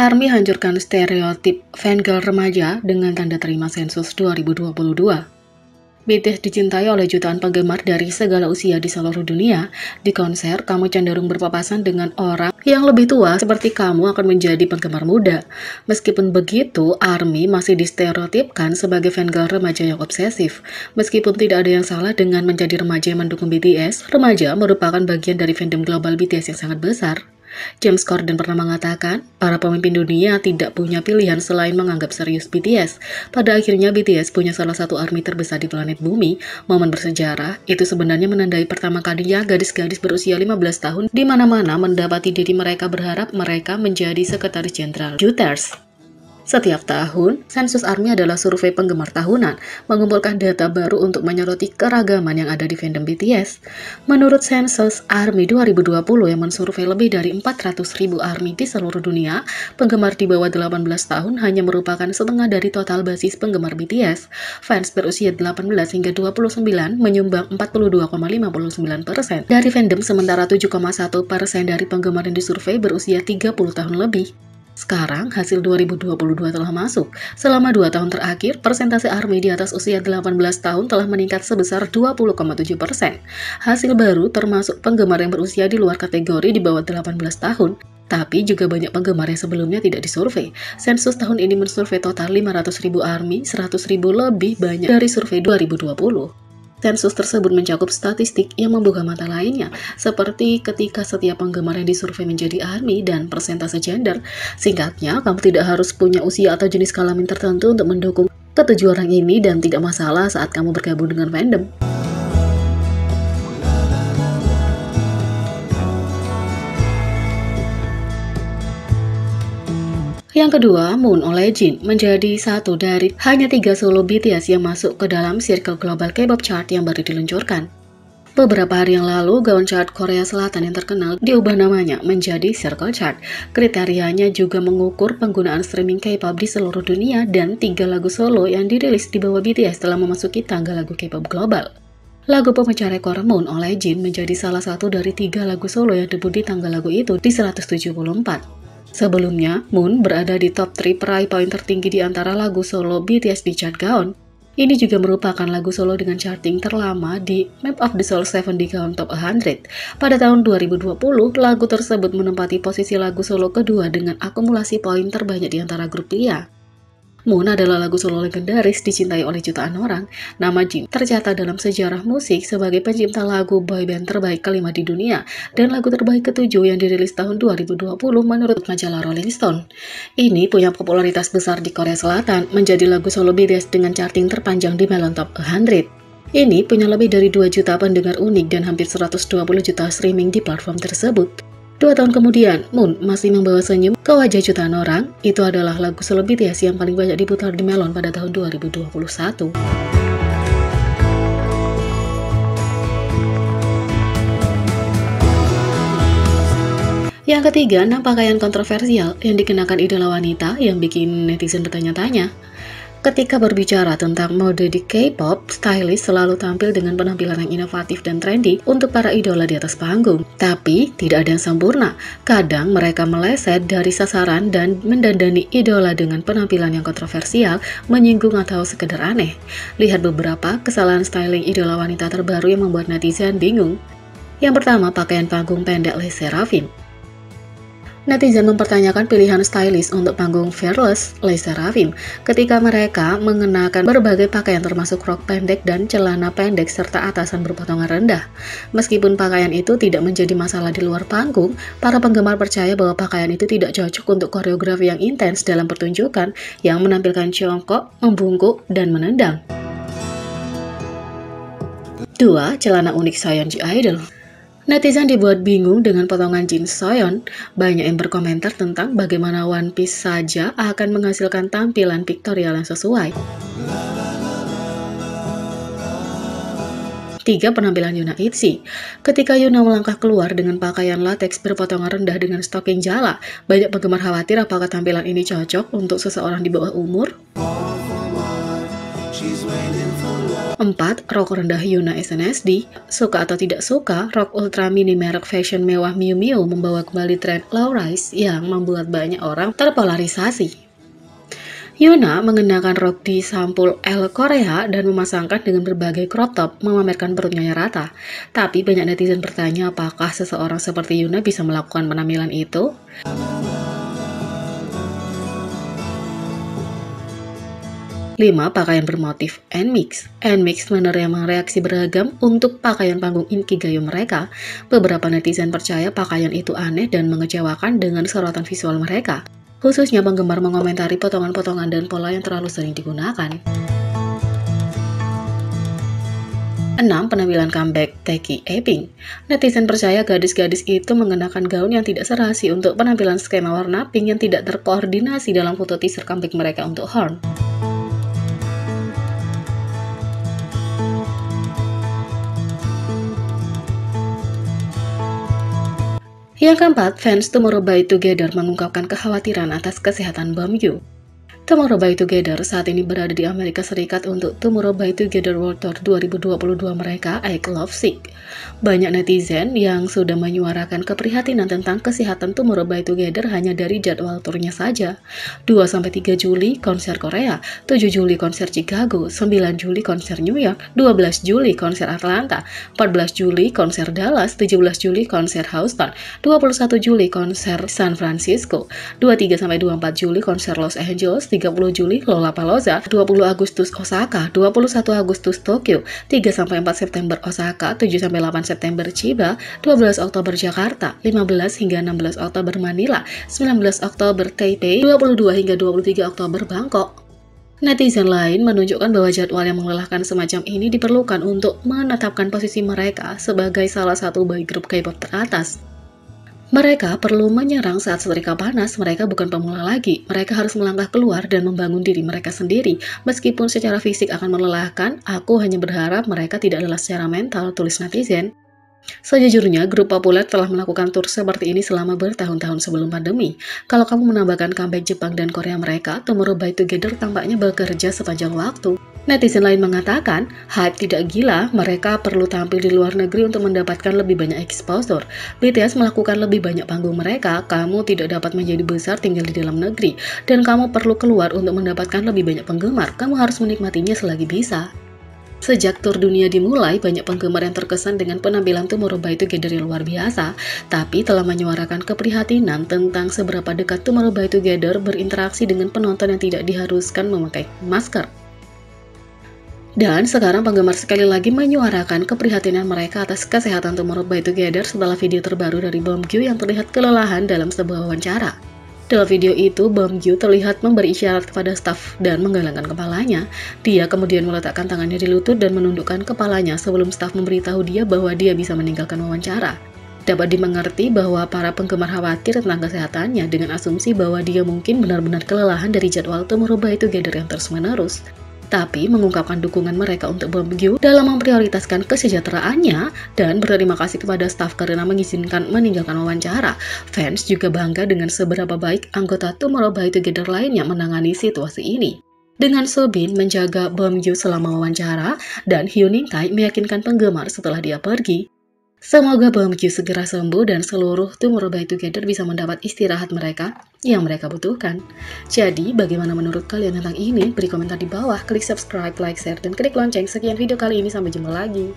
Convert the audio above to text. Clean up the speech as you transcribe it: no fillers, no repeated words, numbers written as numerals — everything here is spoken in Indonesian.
ARMY hancurkan stereotip fangirl remaja dengan tanda terima sensus 2022. BTS dicintai oleh jutaan penggemar dari segala usia di seluruh dunia. Di konser, kamu cenderung berpapasan dengan orang yang lebih tua seperti kamu akan menjadi penggemar muda. Meskipun begitu, ARMY masih distereotipkan sebagai fangirl remaja yang obsesif. Meskipun tidak ada yang salah dengan menjadi remaja yang mendukung BTS, remaja merupakan bagian dari fandom global BTS yang sangat besar. James Corden pernah mengatakan, para pemimpin dunia tidak punya pilihan selain menganggap serius BTS. Pada akhirnya BTS punya salah satu ARMY terbesar di planet bumi. Momen bersejarah itu sebenarnya menandai pertama kalinya gadis-gadis berusia 15 tahun di mana-mana mendapati diri mereka berharap mereka menjadi sekretaris jenderal Reuters. Setiap tahun, sensus ARMY adalah survei penggemar tahunan, mengumpulkan data baru untuk menyoroti keragaman yang ada di fandom BTS. Menurut sensus ARMY 2020 yang mensurvei lebih dari 400.000 ARMY di seluruh dunia, penggemar di bawah 18 tahun hanya merupakan setengah dari total basis penggemar BTS. Fans berusia 18 hingga 29 menyumbang 42,59% dari fandom, sementara 7,1% dari penggemar yang disurvei berusia 30 tahun lebih. Sekarang, hasil 2022 telah masuk. Selama 2 tahun terakhir, persentase ARMY di atas usia 18 tahun telah meningkat sebesar 20,7%. Hasil baru termasuk penggemar yang berusia di luar kategori di bawah 18 tahun. Tapi juga banyak penggemar yang sebelumnya tidak disurvei. Sensus tahun ini mensurvei total 500.000 ARMY, 100.000 lebih banyak dari survei 2020. Sensus tersebut mencakup statistik yang membuka mata lainnya, seperti ketika setiap penggemar yang disurvei menjadi ARMY dan persentase gender. Singkatnya, kamu tidak harus punya usia atau jenis kelamin tertentu untuk mendukung ketujuh orang ini dan tidak masalah saat kamu bergabung dengan fandom. Yang kedua, Moon oleh Jin menjadi satu dari hanya 3 solo BTS yang masuk ke dalam circle global K-pop chart yang baru diluncurkan. Beberapa hari yang lalu, gaun chart Korea Selatan yang terkenal diubah namanya menjadi Circle Chart. Kriterianya juga mengukur penggunaan streaming K-pop di seluruh dunia dan 3 lagu solo yang dirilis di bawah BTS telah memasuki tangga lagu K-pop global. Lagu pemecah rekor Moon oleh Jin menjadi salah satu dari 3 lagu solo yang debut di tangga lagu itu di 174. Sebelumnya, Moon berada di top 3 peraih poin tertinggi di antara lagu solo BTS di chart gaon. Ini juga merupakan lagu solo dengan charting terlama di Map of the Soul 7 di gaon top 100. Pada tahun 2020, lagu tersebut menempati posisi lagu solo kedua dengan akumulasi poin terbanyak di antara grup Lia. Moon adalah lagu solo legendaris dicintai oleh jutaan orang. Nama Jin tercatat dalam sejarah musik sebagai pencipta lagu boyband terbaik kelima di dunia dan lagu terbaik ketujuh yang dirilis tahun 2020 menurut majalah Rolling Stone. Ini punya popularitas besar di Korea Selatan, menjadi lagu solo BTS dengan charting terpanjang di Melon Top 100. Ini punya lebih dari 2 juta pendengar unik dan hampir 120 juta streaming di platform tersebut. 2 tahun kemudian, Moon masih membawa senyum ke wajah jutaan orang. Itu adalah lagu solo BTS yang paling banyak diputar di Melon pada tahun 2021. Yang ketiga, 6 pakaian kontroversial yang dikenakan idola wanita yang bikin netizen bertanya-tanya. Ketika berbicara tentang mode di K-pop, stylist selalu tampil dengan penampilan yang inovatif dan trendy untuk para idola di atas panggung. Tapi, tidak ada yang sempurna. Kadang mereka meleset dari sasaran dan mendandani idola dengan penampilan yang kontroversial, menyinggung atau sekedar aneh. Lihat beberapa kesalahan styling idola wanita terbaru yang membuat netizen bingung. Yang pertama, pakaian panggung pendek Les Seraphim. Netizen mempertanyakan pilihan stylist untuk panggung Fearless Les Seraphim ketika mereka mengenakan berbagai pakaian termasuk rok pendek dan celana pendek serta atasan berpotongan rendah. Meskipun pakaian itu tidak menjadi masalah di luar panggung, para penggemar percaya bahwa pakaian itu tidak cocok untuk koreografi yang intens dalam pertunjukan yang menampilkan jongkok, membungkuk, dan menendang. 2. Celana unik Soyeon G-Idol. Netizen dibuat bingung dengan potongan jeans Soyeon. Banyak yang berkomentar tentang bagaimana one piece saja akan menghasilkan tampilan piktorial yang sesuai. 3. Penampilan Yoona ITZY. Ketika Yoona melangkah keluar dengan pakaian latex berpotongan rendah dengan stocking jala, banyak penggemar khawatir apakah tampilan ini cocok untuk seseorang di bawah umur. 4. Rok rendah Hyuna SNSD. Suka atau tidak suka, rok ultra mini merek fashion mewah Miu Miu membawa kembali tren low rise yang membuat banyak orang terpolarisasi. Hyuna mengenakan rok di sampul L Korea dan memasangkan dengan berbagai crop top memamerkan perutnya yang rata. Tapi banyak netizen bertanya apakah seseorang seperti Hyuna bisa melakukan penampilan itu? 5. Pakaian bermotif NMIX. NMIX menerima reaksi beragam untuk pakaian panggung Inkigayo mereka. Beberapa netizen percaya pakaian itu aneh dan mengecewakan dengan sorotan visual mereka. Khususnya penggemar mengomentari potongan-potongan dan pola yang terlalu sering digunakan. 6. Penampilan comeback Taeki Epping. Netizen percaya gadis-gadis itu mengenakan gaun yang tidak serasi untuk penampilan skema warna pink yang tidak terkoordinasi dalam foto teaser comeback mereka untuk Horn. Yang keempat, fans Tomorrow by Together mengungkapkan kekhawatiran atas kesehatan Beomgyu. Tomorrow by Together saat ini berada di Amerika Serikat untuk Tomorrow by Together World Tour 2022 mereka, I Love Sick. Banyak netizen yang sudah menyuarakan keprihatinan tentang kesehatan Tomorrow by Together hanya dari jadwal turnya saja. 2-3 Juli konser Korea, 7 Juli konser Chicago, 9 Juli konser New York, 12 Juli konser Atlanta, 14 Juli konser Dallas, 17 Juli konser Houston, 21 Juli konser San Francisco, 23-24 Juli konser Los Angeles, 30 Juli Lollapalooza, 20 Agustus Osaka, 21 Agustus Tokyo, 3-4 September Osaka, 7-8 September Chiba, 12 Oktober Jakarta, 15 hingga 16 Oktober Manila, 19 Oktober Taipei, 22 hingga 23 Oktober Bangkok. Netizen lain menunjukkan bahwa jadwal yang melelahkan semacam ini diperlukan untuk menetapkan posisi mereka sebagai salah satu boy group K-pop teratas. Mereka perlu menyerang saat setrika panas, mereka bukan pemula lagi. Mereka harus melangkah keluar dan membangun diri mereka sendiri. Meskipun secara fisik akan melelahkan, aku hanya berharap mereka tidak lelah secara mental, tulis netizen. Sejujurnya, grup populer telah melakukan tur seperti ini selama bertahun-tahun sebelum pandemi. Kalau kamu menambahkan comeback Jepang dan Korea mereka, Tomorrow by Together tampaknya bekerja sepanjang waktu. Netizen lain mengatakan, hype tidak gila, mereka perlu tampil di luar negeri untuk mendapatkan lebih banyak exposure. BTS melakukan lebih banyak panggung mereka, kamu tidak dapat menjadi besar tinggal di dalam negeri. Dan kamu perlu keluar untuk mendapatkan lebih banyak penggemar, kamu harus menikmatinya selagi bisa. Sejak tur dunia dimulai, banyak penggemar yang terkesan dengan penampilan Tomorrow by Together yang luar biasa, tapi telah menyuarakan keprihatinan tentang seberapa dekat Tomorrow by Together berinteraksi dengan penonton yang tidak diharuskan memakai masker. Dan sekarang penggemar sekali lagi menyuarakan keprihatinan mereka atas kesehatan Tomorrow by Together setelah video terbaru dari Beomgyu yang terlihat kelelahan dalam sebuah wawancara. Dalam video itu, Beomgyu terlihat memberi isyarat kepada staf dan menggelengkan kepalanya. Dia kemudian meletakkan tangannya di lutut dan menundukkan kepalanya sebelum staf memberitahu dia bahwa dia bisa meninggalkan wawancara. Dapat dimengerti bahwa para penggemar khawatir tentang kesehatannya dengan asumsi bahwa dia mungkin benar-benar kelelahan dari jadwal Tomorrow by Together yang terus-menerus. Tapi mengungkapkan dukungan mereka untuk Beomgyu dalam memprioritaskan kesejahteraannya dan berterima kasih kepada staf karena mengizinkan meninggalkan wawancara. Fans juga bangga dengan seberapa baik anggota Tomorrow by Together lainnya menangani situasi ini. Dengan Soobin menjaga Beomgyu selama wawancara dan Hyun Tae meyakinkan penggemar setelah dia pergi. Semoga Beomgyu segera sembuh dan seluruh Tomorrow by Together bisa mendapat istirahat mereka yang mereka butuhkan. Jadi, bagaimana menurut kalian tentang ini? Beri komentar di bawah, klik subscribe, like, share, dan klik lonceng. Sekian video kali ini, sampai jumpa lagi.